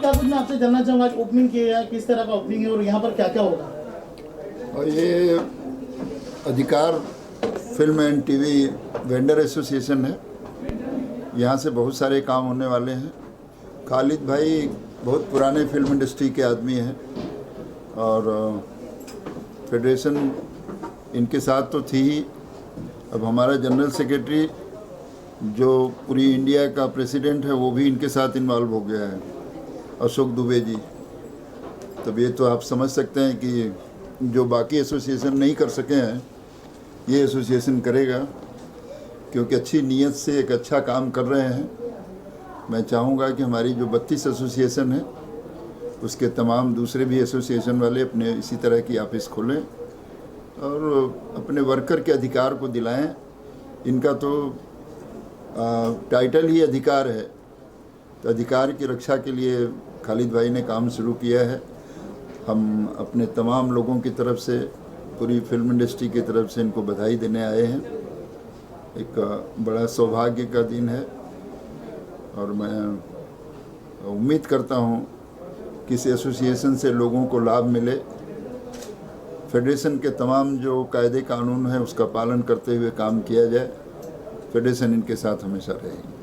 क्या कुछ मैं आपसे जानना चाहूँगा, आज ओपनिंग किया है, किस तरह का ओपनिंग है और यहाँ पर क्या क्या होगा? और ये अधिकार film and TV vendor association है। यहाँ से बहुत सारे काम होने वाले हैं। खालिद भाई बहुत पुराने फिल्म इंडस्ट्री के आदमी हैं और फेडरेशन इनके साथ तो थी ही। अब हमारा जनरल सेक्रेटरी जो पूरी इंडिया का प्रेसिडेंट है वो भी इनके साथ इन्वॉल्व हो गया है, अशोक दुबे जी। तब ये तो आप समझ सकते हैं कि जो बाकी एसोसिएशन नहीं कर सके हैं ये एसोसिएशन करेगा, क्योंकि अच्छी नीयत से एक अच्छा काम कर रहे हैं। मैं चाहूँगा कि हमारी जो 32 एसोसिएशन है उसके तमाम दूसरे भी एसोसिएशन वाले अपने इसी तरह की ऑफिस खोलें और अपने वर्कर के अधिकार को दिलाएं। इनका तो टाइटल ही अधिकार है, तो अधिकार की रक्षा के लिए खालिद भाई ने काम शुरू किया है। हम अपने तमाम लोगों की तरफ से, पूरी फिल्म इंडस्ट्री की तरफ से इनको बधाई देने आए हैं। एक बड़ा सौभाग्य का दिन है और मैं उम्मीद करता हूँ कि इस एसोसिएशन से लोगों को लाभ मिले। फेडरेशन के तमाम जो कायदे कानून हैं उसका पालन करते हुए काम किया जाए। फेडरेशन इनके साथ हमेशा रहेगी।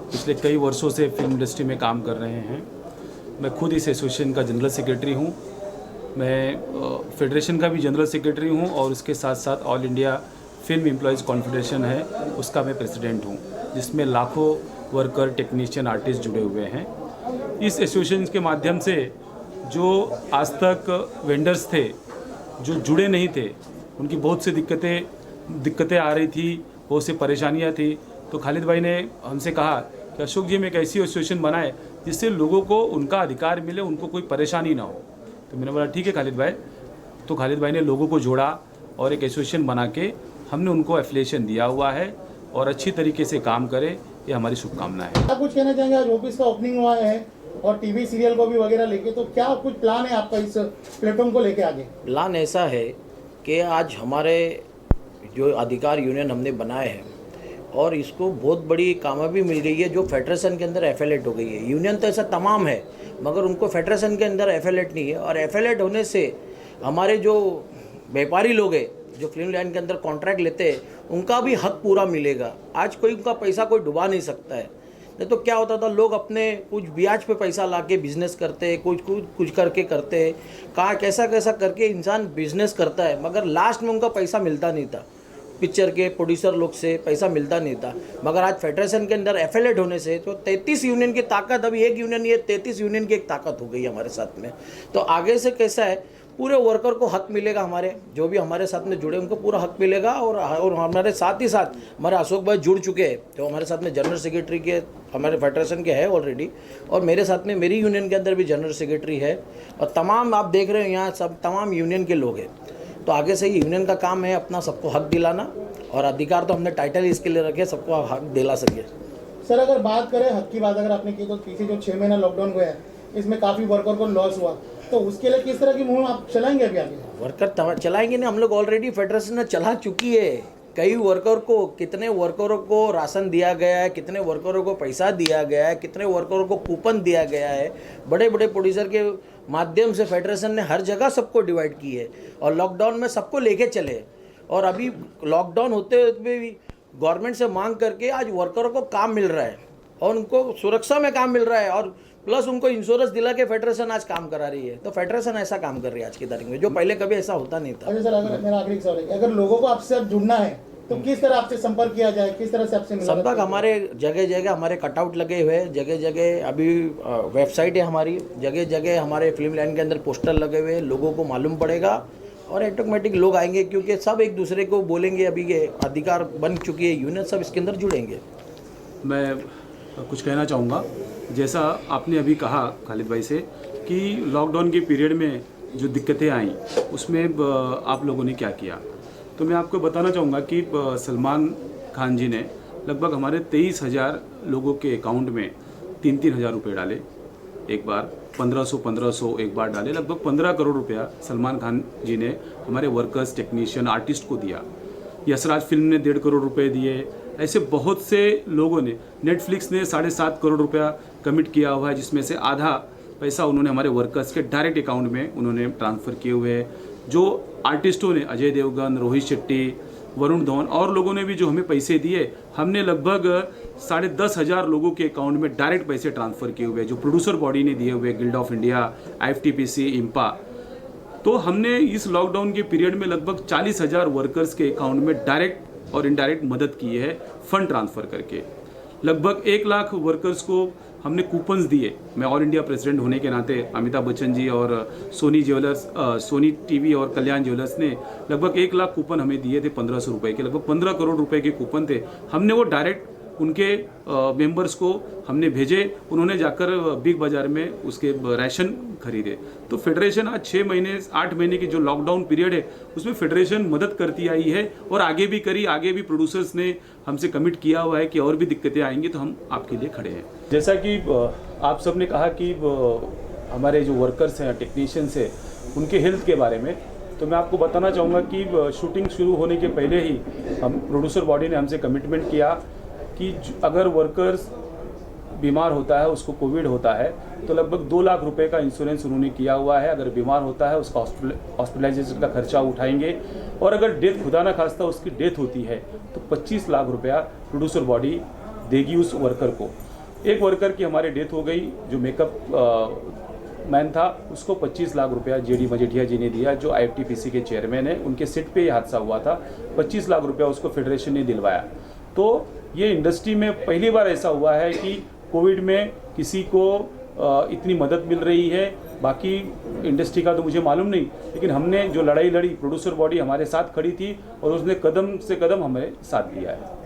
पिछले कई वर्षों से फिल्म इंडस्ट्री में काम कर रहे हैं। मैं खुद इस एसोसिएशन का जनरल सेक्रेटरी हूँ। मैं फेडरेशन का भी जनरल सेक्रेटरी हूँ और उसके साथ साथ all India film employees confederation है उसका मैं प्रेसिडेंट हूँ, जिसमें लाखों वर्कर, टेक्नीशियन, आर्टिस्ट जुड़े हुए हैं। इस एसोसिएशन के माध्यम से जो आज तक वेंडर्स थे जो जुड़े नहीं थे, उनकी बहुत सी दिक्कतें आ रही थी, बहुत सी परेशानियाँ थी। तो खालिद भाई ने हमसे कहा कि अशोक जी, में एक ऐसी एसोसिएशन बनाए जिससे लोगों को उनका अधिकार मिले, उनको कोई परेशानी ना हो। तो मैंने बोला ठीक है खालिद भाई। तो खालिद भाई ने लोगों को जोड़ा और एक एसोसिएशन बना के हमने उनको एफिलिएशन दिया हुआ है और अच्छी तरीके से काम करे, ये हमारी शुभकामना है। क्या कुछ कहना चाहेंगे? आज ऑफिस का ओपनिंग हुआ है और टीवी सीरियल को भी वगैरह लेके, तो क्या कुछ प्लान है आपका इस प्लेटफॉर्म को लेके आगे? प्लान ऐसा है कि आज हमारे जो अधिकार यूनियन हमने बनाए हैं और इसको बहुत बड़ी कामयाबी मिल गई है, जो फेडरेशन के अंदर एफिलिएट हो गई है। यूनियन तो ऐसा तमाम है मगर उनको फेडरेशन के अंदर एफिलिएट नहीं है, और एफिलिएट होने से हमारे जो व्यापारी लोग हैं जो फिल्म लाइन के अंदर कॉन्ट्रैक्ट लेते हैं उनका भी हक पूरा मिलेगा। आज कोई उनका पैसा कोई डुबा नहीं सकता है। नहीं तो क्या होता था, लोग अपने कुछ ब्याज पे पैसा लाके बिजनेस करते हैं, कुछ करके करते हैं, कहाँ कैसा करके इंसान बिजनेस करता है, मगर लास्ट में उनका पैसा मिलता नहीं था। पिक्चर के प्रोड्यूसर लोग से पैसा मिलता नहीं था। मगर आज फेडरेशन के अंदर एफिलिएट होने से तो 33 यूनियन की ताकत, अभी एक यूनियन, ये 33 यूनियन की एक ताकत हो गई हमारे साथ में। तो आगे से कैसा है, पूरे वर्कर को हक मिलेगा, हमारे जो भी हमारे साथ में जुड़े उनको पूरा हक मिलेगा। और हमारे साथ ही साथ हमारे अशोक भाई जुड़ चुके हैं, जो हमारे साथ में जनरल सेक्रेटरी के हमारे फेडरेशन के है ऑलरेडी, और मेरे साथ में मेरी यूनियन के अंदर भी जनरल सेक्रेटरी है, और तमाम आप देख रहे हो यहाँ सब तमाम यूनियन के लोग हैं। तो आगे से ही यूनियन का काम है अपना सबको हक दिलाना, और अधिकार तो हमने टाइटल इसके लिए रखे सबको हक दिला सके। सर, अगर बात करें हक की बात अगर आपने की, तो पीछे जो 6 महीना लॉकडाउन हुआ है इसमें काफ़ी वर्कर को लॉस हुआ, तो उसके लिए किस तरह की मुहिम आप चलाएंगे अभी आगे? वर्कर चलाएंगे नहीं, हम लोग ऑलरेडी फेडरेशन ने चला चुकी है। कई वर्कर को, कितने वर्करों को राशन दिया गया है, कितने वर्करों को पैसा दिया गया है, कितने वर्करों को कूपन दिया गया है। बड़े बड़े प्रोड्यूसर के माध्यम से फेडरेशन ने हर जगह सबको डिवाइड की है और लॉकडाउन में सबको लेके चले। और अभी लॉकडाउन होते हुए भी गवर्नमेंट से मांग करके आज वर्करों को काम मिल रहा है और उनको सुरक्षा में काम मिल रहा है, और प्लस उनको इंश्योरेंस दिला के फेडरेशन आज काम करा रही है। तो फेडरेशन ऐसा काम कर रही है आज की तारीख में, जो पहले कभी ऐसा होता नहीं था। अच्छा सर, अगर मेरा आखिरी सवाल है, अगर लोगों को आपसे जुड़ना है तो किस तरह आपसे संपर्क किया जाए, किस तरह से आपसे मिला? संपर्क हमारे जगह जगह हमारे कटआउट लगे हुए हैं, जगह जगह अभी वेबसाइट है हमारी, जगह जगह हमारे फिल्म लाइन के अंदर पोस्टर लगे हुए हैं। लोगों को मालूम पड़ेगा और ऑटोमेटिक लोग आएंगे, क्योंकि सब एक दूसरे को बोलेंगे। अभी ये अधिकार बन चुकी है यूनियन, सब इसके अंदर जुड़ेंगे। मैं कुछ कहना चाहूँगा, जैसा आपने अभी कहा खालिद भाई से कि लॉकडाउन के पीरियड में जो दिक्कतें आईं उसमें आप लोगों ने क्या किया, तो मैं आपको बताना चाहूँगा कि सलमान खान जी ने लगभग हमारे 23,000 लोगों के अकाउंट में 3-3 हज़ार रुपये डाले। एक बार 1500 एक बार डाले। लगभग 15 करोड़ रुपया सलमान खान जी ने हमारे वर्कर्स, टेक्नीशियन, आर्टिस्ट को दिया। यशराज फिल्म ने 1.5 करोड़ रुपए दिए। ऐसे बहुत से लोगों ने, नेटफ्लिक्स ने 7.5 करोड़ रुपया कमिट किया हुआ है, जिसमें से आधा पैसा उन्होंने हमारे वर्कर्स के डायरेक्ट अकाउंट में उन्होंने ट्रांसफ़र किए हुए हैं। जो आर्टिस्टों ने, अजय देवगन, रोहित शेट्टी, वरुण धवन और लोगों ने भी जो हमें पैसे दिए, हमने लगभग 10,500 लोगों के अकाउंट में डायरेक्ट पैसे ट्रांसफ़र किए हुए हैं, जो प्रोड्यूसर बॉडी ने दिए हुए, guild of India, IFTPC, IMPA। तो हमने इस लॉकडाउन के पीरियड में लगभग 40,000 वर्कर्स के अकाउंट में डायरेक्ट और इनडायरेक्ट मदद की है फंड ट्रांसफ़र करके। लगभग 1 लाख वर्कर्स को हमने कूपन्स दिए। मैं ऑल इंडिया प्रेसिडेंट होने के नाते अमिताभ बच्चन जी और सोनी ज्वेलर्स, सोनी टीवी और कल्याण ज्वेलर्स ने लगभग 1 लाख कूपन हमें दिए थे 1500 रुपये के, लगभग 15 करोड़ रुपए के कूपन थे। हमने वो डायरेक्ट उनके मेंबर्स को हमने भेजे, उन्होंने जाकर बिग बाज़ार में उसके राशन खरीदे। तो फेडरेशन आज 6 महीने 8 महीने की जो लॉकडाउन पीरियड है उसमें फेडरेशन मदद करती आई है और आगे भी करी। आगे भी प्रोड्यूसर्स ने हमसे कमिट किया हुआ है कि और भी दिक्कतें आएंगी तो हम आपके लिए खड़े हैं। जैसा कि आप सब ने कहा कि हमारे जो वर्कर्स हैं, टेक्नीशियंस हैं, उनके हेल्थ के बारे में, तो मैं आपको बताना चाहूँगा कि शूटिंग शुरू होने के पहले ही हम प्रोड्यूसर बॉडी ने हमसे कमिटमेंट किया कि अगर वर्कर्स बीमार होता है, उसको कोविड होता है, तो लगभग 2 लाख रुपए का इंश्योरेंस उन्होंने किया हुआ है। अगर बीमार होता है उसका हॉस्पिटलाइजेशन का खर्चा उठाएंगे, और अगर डेथ, खुदा ना खास्ता उसकी डेथ होती है तो 25 लाख रुपया प्रोड्यूसर बॉडी देगी उस वर्कर को। एक वर्कर की हमारे डेथ हो गई, जो मेकअप मैन था, उसको 25 लाख रुपया JD मजेठिया जी ने दिया, जो IFTPC के चेयरमैन है। उनके सीट पे ये हादसा हुआ था, 25 लाख रुपया उसको फेडरेशन ने दिलवाया। तो ये इंडस्ट्री में पहली बार ऐसा हुआ है कि कोविड में किसी को इतनी मदद मिल रही है। बाकी इंडस्ट्री का तो मुझे मालूम नहीं, लेकिन हमने जो लड़ाई लड़ी, प्रोड्यूसर बॉडी हमारे साथ खड़ी थी और उसने कदम से कदम हमें साथ दिया है।